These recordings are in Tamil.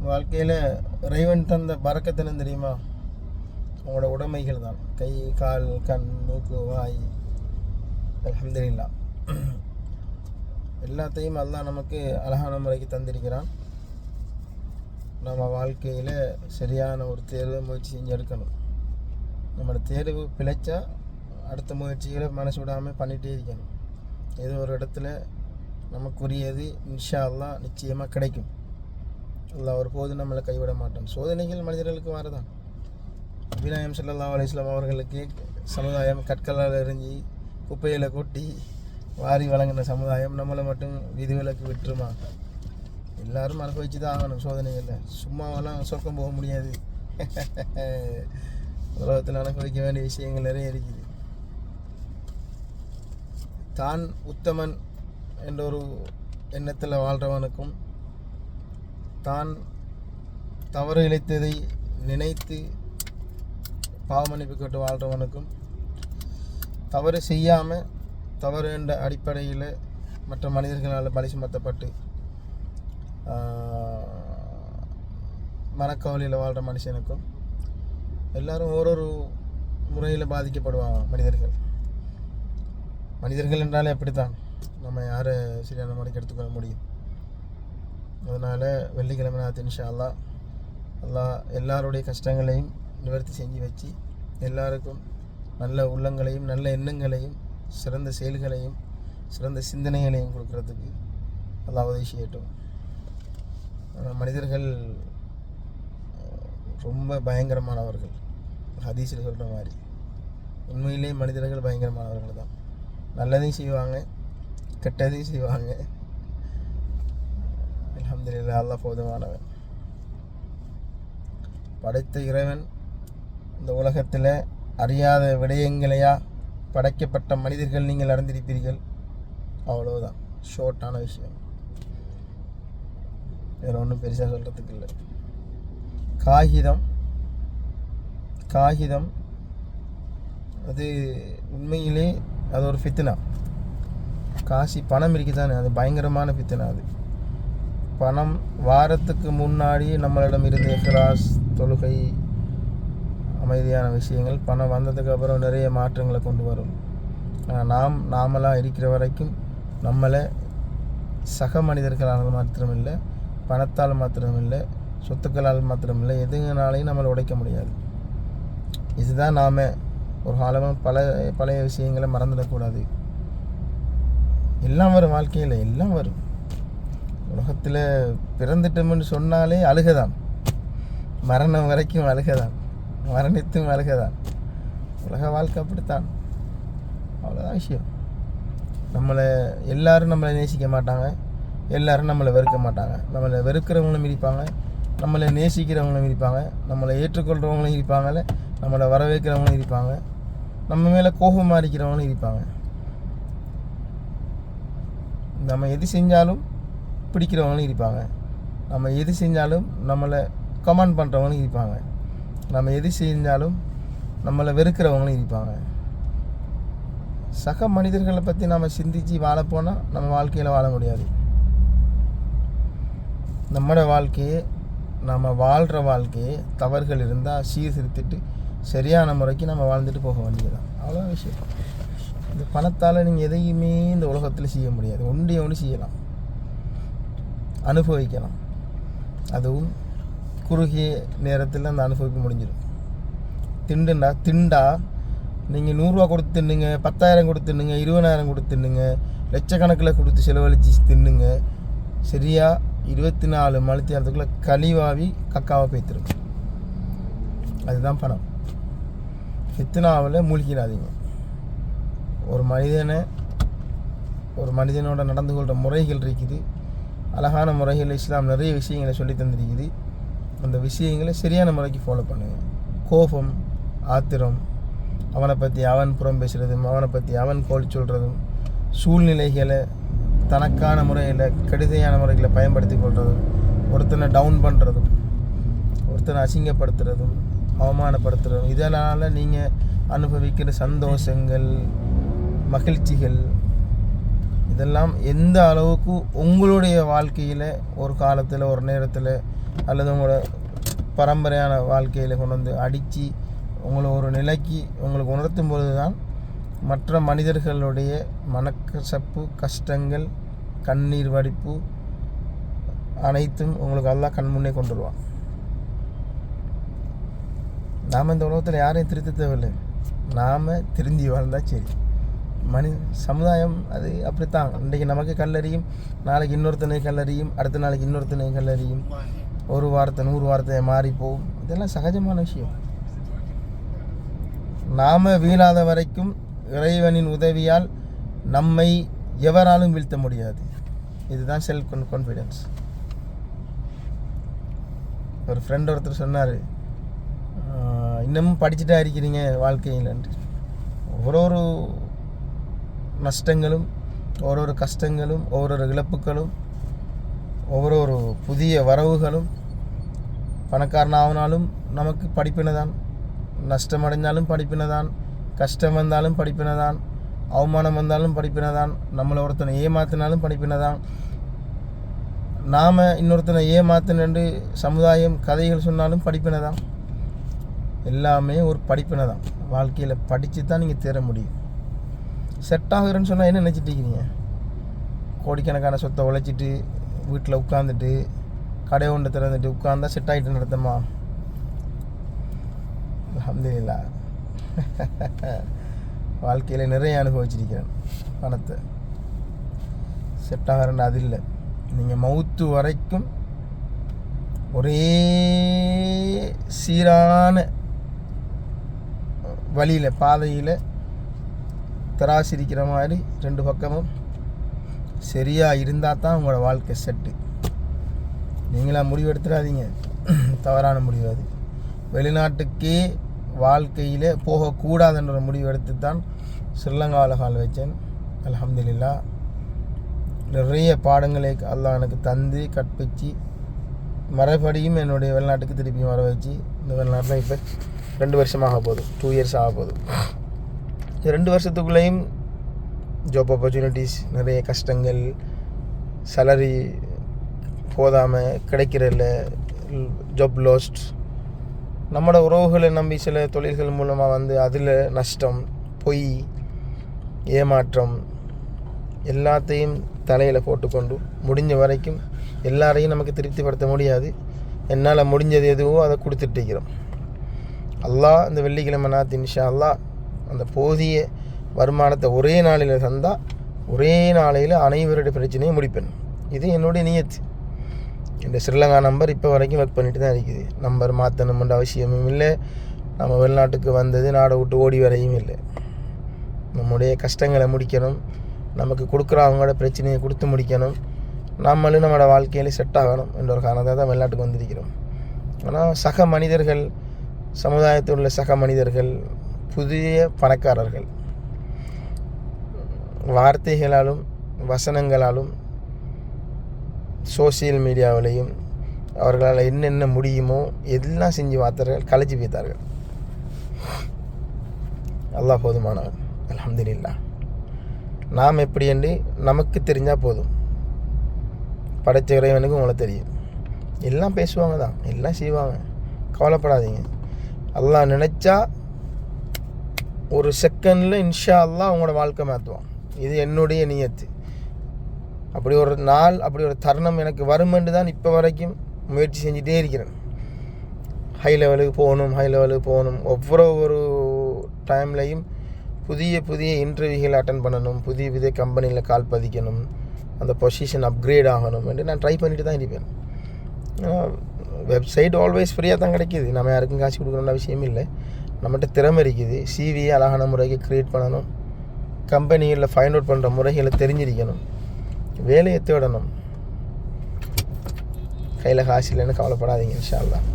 வாழ்க்கையில் இறைவன் தந்த பறக்கத்தினு தெரியுமா? உங்களோட உடைமைகள் தான். கை, கால், கண், மூக்கு, வாய். அல்ஹம்துலில்லாஹ், எல்லாத்தையும் அல்லாஹ் நமக்கு அழகான முறைக்கு தந்திருக்கிறான். நம்ம வாழ்க்கையில் சரியான ஒரு தேர்வை முயற்சி செஞ்சு எடுக்கணும். நம்மளோட தேர்வு பிழைச்சா அடுத்த முயற்சிகளை மனசு விடாமல் பண்ணிகிட்டே இருக்கணும். ஏதோ ஒரு இடத்துல நமக்குரியது இன்ஷா அல்லாஹ் நிச்சயமாக கிடைக்கும். அல்லாஹ் ஒருபோது நம்மளை கைவிட மாட்டோம். சோதனைகள் மனிதர்களுக்கு வரதான். நபிநாயகம் ஸல்லல்லாஹு அலைஹி வஸல்லம் அவர்களுக்கு சமுதாயம் கற்களால் எறிஞ்சி குப்பையில் கொட்டி வாரி வழங்கின சமுதாயம் நம்மளை மட்டும் விதிவிலக்கு விட்டுருமா? எல்லோரும் அனுபவிச்சு தான் ஆகணும் சோதனைகளில். சும்மாவெல்லாம் சொர்க்கம் போக முடியாது. உலகத்தில் அனுபவிக்க வேண்டிய விஷயங்கள் நிறைய இருக்குது. தான் உத்தமன் என்ற ஒரு எண்ணத்தில் வாழ்கிறவனுக்கும், தான் தவறு இழைத்ததை நினைத்து பாவமன்னிப்பு கேட்டு வாழ்கிறவனுக்கும், தவறு செய்யாமல் தவறு என்ற அடிப்படையில் மற்ற மனிதர்களால் பலி சுமத்தப்பட்டு மனக்கவலையில் வாழ்கிற மனுஷனுக்கும் எல்லோரும் ஓரொரு முறையில் பாதிக்கப்படுவாங்க. மனிதர்கள் என்றாலே அப்படித்தான். நம்ம யாரை சரியான முறைக்கு எடுத்துக்கொள்ள முடியும்? அதனால் வெள்ளிக்கிழமை நாத்து இன்ஷா அல்லாஹ் எல்லாருடைய கஷ்டங்களையும் நிவர்த்தி செஞ்சு வச்சு எல்லாருக்கும் நல்ல உள்ளங்களையும் நல்ல எண்ணங்களையும் சிறந்த செயல்களையும் சிறந்த சிந்தனைகளையும் கொடுக்கறதுக்கு அல்லாஹ் உதவி செய்யட்டும். மனிதர்கள் ரொம்ப பயங்கரமானவர்கள். ஹதீஸில் சொல்கிற மாதிரி உண்மையிலே மனிதர்கள் பயங்கரமானவர்கள் தான். நல்லதையும் செய்வாங்க, கெட்டதையும் செய்வாங்க. அல்ஹம்துலில்லாஹ், அல்லாஹ் போதுமானவன். படைத்த இறைவன் இந்த உலகத்தில் அறியாத விடயங்களையா படைக்கப்பட்ட மனிதர்கள் நீங்கள் அறிந்திருப்பீர்கள். அவ்வளோதான், ஷோர்ட்டான விஷயம். வேறு ஒன்றும் பெருசாக சொல்கிறதுக்கு இல்லை. காகிதம் அது உண்மையிலே அது ஒரு ஃபித்னா. காசி பணம் இருக்குதானே, அது பயங்கரமான ஃபித்னா. அது பணம் வாரத்துக்கு முன்னாடி நம்மளிடம் இருந்த இஹ்லாஸ், தொழுகை, அமைதியான விஷயங்கள் பணம் வந்ததுக்கு அப்புறம் நிறைய மாற்றங்களை கொண்டு வரும். நாமளாக இருக்கிற வரைக்கும் நம்மளை சக மனிதர்களால் மாத்திரமில்லை, பணத்தால் மாத்திரமில்லை, சொத்துக்களால் மாத்திரமில்லை, எதுனாலையும் நம்மளை உடைக்க முடியாது. இதுதான் நாம் ஒரு காலமாக பழைய விஷயங்களை மறந்துடக்கூடாது. எல்லாம் வரும், வாழ்க்கையில் எல்லாம் வரும். உலகத்தில் பிறந்துட்டோம்னு சொன்னாலே அழுகதான். மரணம் வரைக்கும் அழுகதான், மரணித்தும் அழுகதான். உலக வாழ்க்கை அப்படித்தான். அவ்வளோதான் விஷயம். எல்லாரும் நம்மளை நேசிக்க மாட்டாங்க, எல்லாரும் நம்மளை வெறுக்க மாட்டாங்க. நம்மளை வெறுக்கிறவங்களும் இருப்பாங்க, நம்மளை நேசிக்கிறவங்களும் இருப்பாங்க, நம்மளை ஏற்றுக்கொள்கிறவங்களும் இருப்பாங்கல்ல, நம்மளை வரவேற்கிறவங்களும் இருப்பாங்க, நம்ம மேலே கோபமாக இருக்கிறவங்களும் இருப்பாங்க. நம்ம எது செஞ்சாலும் பிடிக்கிறவங்களும் இருப்பாங்க, நம்ம எது செஞ்சாலும் நம்மளை கமெண்ட் பண்ணுறவங்களும் இருப்பாங்க, நம்ம எது செஞ்சாலும் நம்மளை வெறுக்கிறவங்களும் இருப்பாங்க. சக மனிதர்களை பற்றி நம்ம சிந்தித்து வாழப்போனால் நம்ம வாழ்க்கையில் வாழ முடியாது. நம்மளோட வாழ்க்கையே, நம்ம வாழ்கிற வாழ்க்கையே தவறுகள் இருந்தால் சீர்திருத்திட்டு சரியான முறைக்கு நம்ம வாழ்ந்துட்டு போக வேண்டியதுதான். அவ்வளோ விஷயம். இந்த பணத்தால் நீங்கள் எதையுமே இந்த உலகத்தில் செய்ய முடியாது. ஒன்று செய்யலாம், அனுபவிக்கலாம். அதுவும் குறுகிய நேரத்தில் அந்த அனுபவிக்க முடிஞ்சிடும். திண்டா நீங்கள் 100 ரூபா கொடுத்து தின்னுங்க, 10,000 கொடுத்து தின்னுங்க, 20,000 கொடுத்து தின்னுங்க, லட்சக்கணக்கில் கொடுத்து செலவழித்து தின்னுங்க. சரியாக 24 மணி நேரத்துக்குள்ளே கழிவாவி கக்காவை பேத்துருங்க. அதுதான் பணம். ஃபித்னாவில் மூழ்கிடாதீங்க. ஒரு மனிதனோட நடந்து கொள்கிற முறைகள் இருக்குது. அழகான முறைகள் இஸ்லாம் நிறைய விஷயங்களை சொல்லி தந்திருக்குது. அந்த விஷயங்களை சரியான முறைக்கு ஃபாலோ பண்ணுங்கள். கோபம், ஆத்திரம், அவனை பற்றி அவன் புறம் பேசுகிறதும், அவனை பற்றி அவன் கோல் சொல்கிறதும், சூழ்நிலைகளை தனக்கான முறையில் கெடுதியான முறைகளை பயன்படுத்தி கொள்வதும், ஒருத்தனை டவுன் பண்ணுறதும், ஒருத்தனை அசிங்கப்படுத்துறதும், அவமானப்படுத்துறதும், இதனால் நீங்கள் அனுபவிக்கிற சந்தோஷங்கள், மகிழ்ச்சிகள், இதெல்லாம் எந்த அளவுக்கு உங்களுடைய வாழ்க்கையில் ஒரு காலத்தில் ஒரு நேரத்தில் அல்லது உங்களோட பரம்பரையான வாழ்க்கையில் கொண்டு வந்து அடித்து உங்களை ஒரு நிலைக்கு உங்களுக்கு உணர்த்தும் பொழுது தான் மற்ற மனிதர்களுடைய மனக்கசப்பு, கஷ்டங்கள், கண்ணீர் வடிப்பு அனைத்தும் உங்களுக்கு அல்லாஹ் கண் முன்னே கொண்டு வருவான். நாம் இந்த உலகத்தில் யாரையும் திருத்த தேவையில்லை, நாம் திருந்தி வாழ்ந்தால் சரி. சமுதாயம் அது அப்படித்தான். இன்றைக்கி நமக்கு கல்லறியும், நாளைக்கு இன்னொருத்தனை கல்லறியும், அடுத்த நாளைக்கு இன்னொருத்தனை கல்லறியும், ஒரு வார்த்தை 100 வார்த்தையை மாறி போகும். இதெல்லாம் சகஜமான விஷயம். நாம் வீழாத வரைக்கும் இறைவனின் உதவியால் நம்மை எவராலும் வீழ்த்த முடியாது. இதுதான் செல்ஃப் கான்ஃபிடென்ஸ். ஒரு ஃப்ரெண்ட் ஒருத்தர் சொன்னார், இன்னமும் படிச்சுட்டா இருக்கிறீங்க வாழ்க்கையில். ஒரு நஷ்டங்களும், ஒரு கஷ்டங்களும், ஒவ்வொரு இழப்புகளும், ஒவ்வொரு புதிய வரவுகளும், பணக்காரனாகினாலும் நமக்கு படிப்பினை தான், நஷ்டம் அடைஞ்சாலும் படிப்பினை தான், கஷ்டம் வந்தாலும் படிப்பினை தான், அவமானம் வந்தாலும் படிப்பினை தான், நம்மளை ஒருத்தனை ஏமாத்தினாலும் படிப்பினை தான், நாம் இன்னொருத்தனை ஏமாத்தினு சமுதாயம் கதைகள் சொன்னாலும் படிப்பினை தான். எல்லாமே ஒரு படிப்பினை தான். வாழ்க்கையில் படித்து தான் நீங்கள் தேர முடியும். செட் ஆகுறேன்னு சொன்னால் என்ன நினச்சிட்டு இருக்கிறீங்க? கோடிக்கணக்கான சொத்தை உழைச்சிட்டு வீட்டில் உட்காந்துட்டு கடை ஒன்று திறந்துட்டு உட்காந்தா செட் ஆகிட்டு நடத்தமா? அல்ஹம்துலில்லாஹ். வாழ்க்கையில் நிறைய அனுபவிச்சிருக்கிறேன் பணத்தை. செட் ஆகிறேன்னு அது இல்லை. நீங்கள் மவுத்து வரைக்கும் ஒரே சீரான வழியில், பாதையில் தராசிரிக்கிற மாதிரி 2 பக்கமும் சரியாக இருந்தால் தான் உங்களோட வாழ்க்கை செட்டு. நீங்களாக முடிவு எடுத்துடாதீங்க, தவறான முடிவு அது. வெளிநாட்டுக்கே வாழ்க்கையில் போகக்கூடாதுன்ற முடிவு எடுத்து தான் ஸ்ரீலங்காவில் கால் வச்சேன். அல்ஹம்துலில்லாஹ். நிறைய பாடங்களை அல்லாஹ் எனக்கு தந்து கற்பிச்சு மறுபடியும் என்னுடைய வெளிநாட்டுக்கு திருப்பியும் வர வச்சு இந்த வெளிநாட்டில் இப்போ 2 வருஷமாக போகுது, 2 இயர்ஸ் ஆக போகுது. இந்த 2 வருஷத்துக்குள்ளேயும் ஜாப் ஆப்பர்ச்சுனிட்டிஸ், நிறைய கஷ்டங்கள், சேலரி போதாமல் கிடைக்கிறதில்ல, ஜாப் லாஸ்ட், நம்மளோட உறவுகளை நம்பி சில தொழில்கள் மூலமாக வந்து அதில் நஷ்டம், பொய், ஏமாற்றம் எல்லாத்தையும் தலையில் போட்டுக்கொண்டு முடிஞ்ச வரைக்கும் எல்லாரையும் நமக்கு திருப்திப்படுத்த முடியாது. என்னால் முடிஞ்சது எதுவோ அதை கொடுத்துட்டு இருக்கிறோம். அல்லாஹ் இந்த வெள்ளிக்கிழமை நாத்து இன்ஷா அல்லாஹ் அந்த போதிய வருமானத்தை ஒரே நாளில் தந்தால் ஒரே நாளையில் அனைவருடைய பிரச்சனையும் முடிப்பேன். இது என்னுடைய நியத்து. இந்த ஸ்ரீலங்கா நம்பர் இப்போ வரைக்கும் ஒர்க் பண்ணிட்டு தான் இருக்குது. நம்பர் மாற்றணும்ன்ற அவசியமும் இல்லை. நம்ம வெளிநாட்டுக்கு வந்தது நாடை விட்டு ஓடி வரையும் இல்லை. நம்முடைய கஷ்டங்களை முடிக்கணும், நமக்கு கொடுக்குறவங்களோட பிரச்சனையை கொடுத்து முடிக்கணும், நம்மளும் நம்மளோட வாழ்க்கையிலே செட் ஆகணும் என்ற ஒரு காரணத்தை தான் வெளிநாட்டுக்கு வந்திருக்கிறோம். ஆனால் சக மனிதர்கள், சமுதாயத்தில் உள்ள சக மனிதர்கள், புதிய பணக்காரர்கள் வார்த்தைகளாலும் வசனங்களாலும் சோசியல் மீடியாவிலையும் அவர்களால் என்னென்ன முடியுமோ எல்லாம் செஞ்சு பார்த்தார்கள், கலைச்சி வைத்தார்கள். அல்லாஹ் போதுமானவன். அல்ஹம்துலில்லாஹ். நாம் எப்படி என்று நமக்கு தெரிஞ்சால் போதும். படைச்ச இறைவனுக்கு உங்களை தெரியும். எல்லாம் பேசுவாங்க தான், எல்லாம் செய்வாங்க, கவலைப்படாதீங்க. அல்லாஹ் நினச்சா ஒரு செகண்டில் இன்ஷா அல்லாஹ் உங்களோட வாழ்க்கை மாற்றுவான். இது என்னுடைய நியத்து. அப்படி ஒரு நாள், அப்படி ஒரு தருணம் எனக்கு வருமென்று தான் இப்போ வரைக்கும் முயற்சி செஞ்சுட்டே இருக்கிறேன். ஹை லெவலுக்கு போகணும். ஒவ்வொரு டைம்லையும் புதிய இன்டர்வியூகள் அட்டன் பண்ணணும், புதிய கம்பெனியில் கால் பதிக்கணும், அந்த பொசிஷன் அப்கிரேட் ஆகணும் என்று நான் ட்ரை பண்ணிட்டு தான் இருப்பேன். வெப்சைட் ஆல்வேஸ் ஃப்ரீயாக தான் கிடைக்கிது. நம்ம யாருக்கும் காசு கொடுக்கணுன்ற விஷயம் இல்லை. நம்மகிட்ட திறமை இருக்குது. சிவியை அழகான முறைக்கு க்ரியேட் பண்ணணும், கம்பெனிகளில் ஃபைண்ட் அவுட் பண்ணுற முறைகளை தெரிஞ்சிருக்கணும், வேலையை தேடணும். கையில் காசு இல்லைன்னு கவலைப்படாதீங்க. இன்ஷா அல்லாஹ்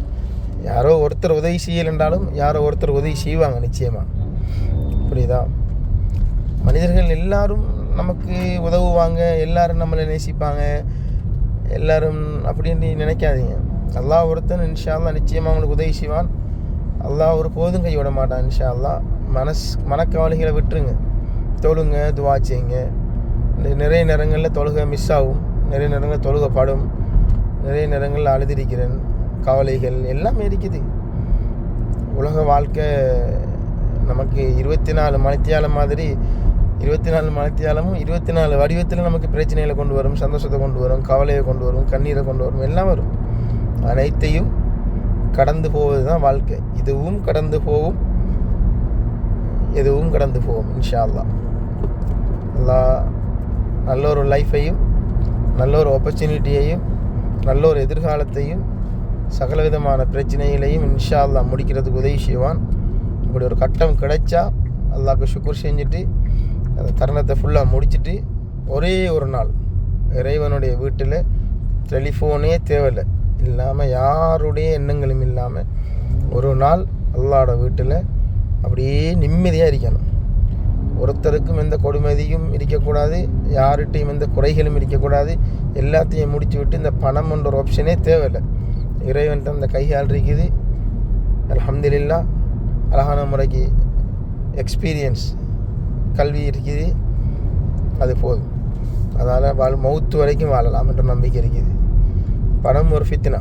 யாரோ ஒருத்தர் உதவி செய்யலைன்றாலும் யாரோ ஒருத்தர் உதவி செய்வாங்க நிச்சயமாக. புரியுதா? மனிதர்கள் எல்லாரும் நமக்கு உதவுவாங்க, எல்லாரும் நம்மளை நேசிப்பாங்க, எல்லாரும் அப்படின்னு நினைக்காதீங்க. அல்லாஹ் ஒருத்தன் இன்ஷா அல்லாஹ் நிச்சயமாக அவங்களுக்கு உதவி செய்வான். அல்லாஹ் ஒரு போதும் கைவிட மாட்டான். இன்ஷா அல்லாஹ் மனக்கவலைகளை விட்டுருங்க, தொழுங்க, துவா செய்யுங்க. நிறைய நேரங்களில் தொழுகை மிஸ் ஆகும், நிறைய நேரங்களில் தொழுகை படும். நிறைய நேரங்களில் அழுதிருக்கிறேன். கவலைகள் எல்லாமே இருக்குது. உலக வாழ்க்கை நமக்கு 24 மணித்தியாலம் மாதிரி 24 மணித்தியாலமும் 24 வடிவத்தில் நமக்கு பிரச்சனைகளை கொண்டு வரும், சந்தோஷத்தை கொண்டு வரும், கவலையை கொண்டு வரும், கண்ணீரை கொண்டு வரும், எல்லாம் வரும். அனைத்தையும் கடந்து போவது தான் வாழ்க்கை. இதுவும் கடந்து போகும், எதுவும் கடந்து போகும். இன்ஷா அல்லாஹ். அல்லாஹ் நல்ல ஒரு லைஃப்பையும் நல்ல ஒரு ஆப்பர்ச்சுனிட்டியையும் நல்ல ஒரு எதிர்காலத்தையும் சகலவிதமான பிரச்சனைகளையும் இன்ஷா அல்லாஹ் முடிக்கிறதுக்கு உதவி செய்வான். இப்படி ஒரு கட்டம் கிடைச்சா அல்லாஹ்க்கு ஷுக்ர் செஞ்சுட்டு அந்த தருணத்தை ஃபுல்லாக முடிச்சுட்டு ஒரே ஒரு நாள் இறைவனுடைய வீட்டில் டெலிஃபோனே தேவையில்லை இல்லாமல் யாருடைய எண்ணங்களும் இல்லாமல் ஒரு நாள் அல்லாஹ்வோட வீட்டில் அப்படியே நிம்மதியாக இருக்கணும். ஒருத்தருக்கும் எந்த கொடுமதியும் இருக்கக்கூடாது, யார்கிட்டையும் எந்த குறைகளும் இருக்கக்கூடாது. எல்லாத்தையும் முடிச்சு விட்டு இந்த பணம்ன்ற ஒரு ஆப்ஷனே தேவையில்லை. இறைவன்கிட்ட அந்த கையால் இருக்குது. அல்ஹம்துலில்லாஹ். அழகான முறைக்கு எக்ஸ்பீரியன்ஸ் கல்வி இருக்குது, அது போதும். அதனால் மௌத்து வரைக்கும் வாழலாம் என்ற நம்பிக்கை இருக்குது. பணம் ஒரு ஃபித்னா.